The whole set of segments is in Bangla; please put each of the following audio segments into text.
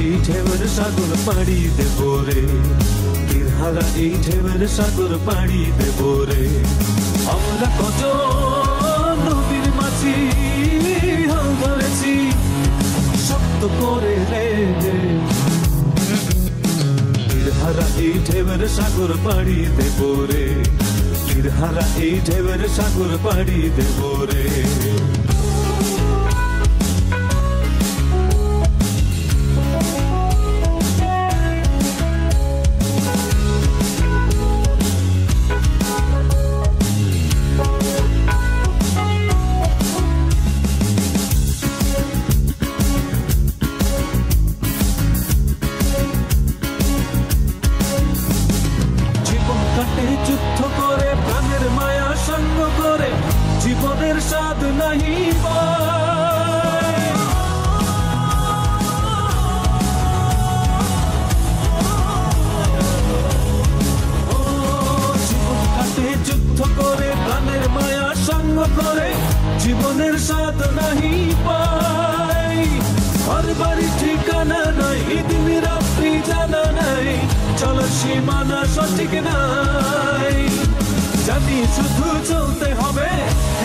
এই ঢেউয়ের সাগর পাড়ি দেব রে, তীরহারা এই ঢেউয়ের সাগর পাড়ি দেব রে। আমরা কত নদীর মাঝি হাল ধরেছি শক্ত করে রে, তীরহারা এই ঢেউয়ের সাগর পাড়ি দেব রে, তীরহারা এই ঢেউয়ের সাগর পাড়ি দেব রে। যুদ্ধ করে প্রাণের মায়া সঙ্গ করে জীবনের স্বাদ নাহি পায়, জীবন কাটে যুদ্ধ করে প্রাণের মায়া সঙ্গ করে জীবনের স্বাদ নাহি পায়। ঘর বাড়ি ঠিকানা নাই, দিন রাত্রি জানা নাই, চলার সীমানা সঠিক নাই। জানি শুধু চলতে হবে,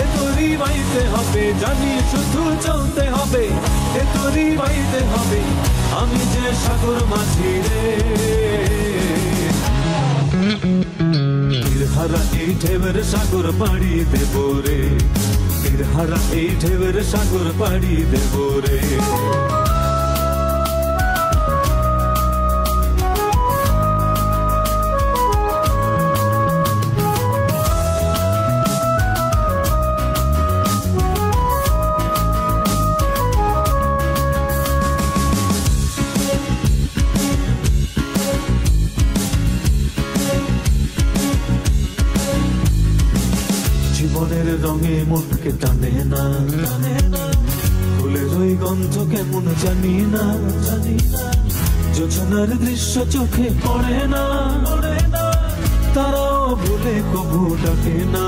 এ তোরই বাইতে হবে, জানি শুধু চলতে হবে, এ তোরই বাইতে হবে। আমি যে সাগর মাঝি রে, তীরহারা এই ঢেউয়ের সাগর পাড়ি দেব রে, তীরহারা এই ঢেউয়ের সাগর পাড়ি দেব রে। জীবনের রঙে মনকে টানে না, ফুলের ওই গন্ধ কেমন জানি না, যোছনার দৃশ্য চোখে পড়ে না, তারাও ভুলে কবু ডাকে না।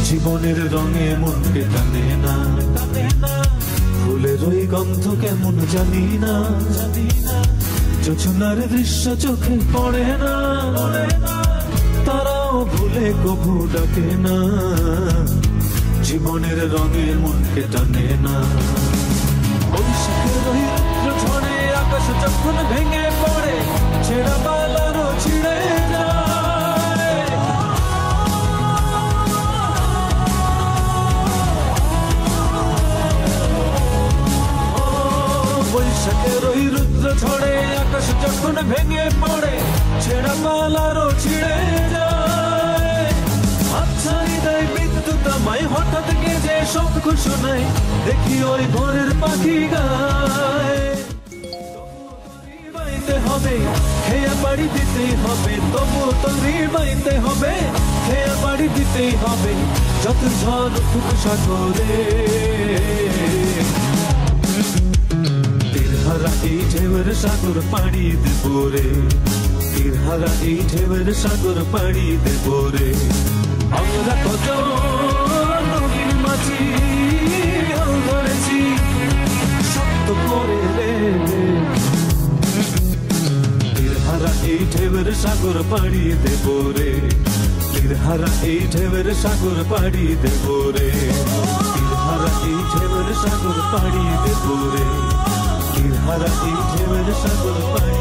জীবনের রঙে মনকে টানে না, ফুলের ওই গন্ধ কেমন জানি না, যোছনার দৃশ্য চোখে পড়ে না, তারাও ভুলে কবু ডাকে না। জীবনের রঙে মনকে টানে না। বৈশাখের ওই ঝড়ে আকাশ যখন ভেঙে পড়ে ছেঁড়া পালারও ছিঁড়ে যায়, বৈশাখের ওই রুদ্র ঝড়ে আকাশ যখন ভেঙে পড়ে ছেঁড়া পালারও ছিঁড়ে যায়। আচ্ছা হৃদয় বিদ্যুৎ আমায় হঠাৎ গেজে শঙ্খ শোনায়, দেখি ওই ভোরের পাখি গায়। বাইতে হবে, খেয়া বাড়ি দিতেই হবে, তবু তরি বাইতে হবে, খেয়া বাড়ি দিতেই হবে, যত ঝড় উঠুক সাগরে। তীরহারা এই ঢেউয়ের সাগর পাড়ি দেব রে, তীরহারা এই ঢেউয়ের সাগর পাড়ি দেব রে। আমরা কত নদীর মাঝি হাল ধরেছি শক্ত করে রে, তীরহারা এই ঢেউয়ের সাগর পাড়ি দেব রে, তীরহারা এই ঢেউয়ের সাগর পাড়ি দেব রে, তীরহারা এই ঢেউয়ের সাগর পাড়ি দেব রে, তীরহারা এই ঢেউয়ের সাগর পাড়ি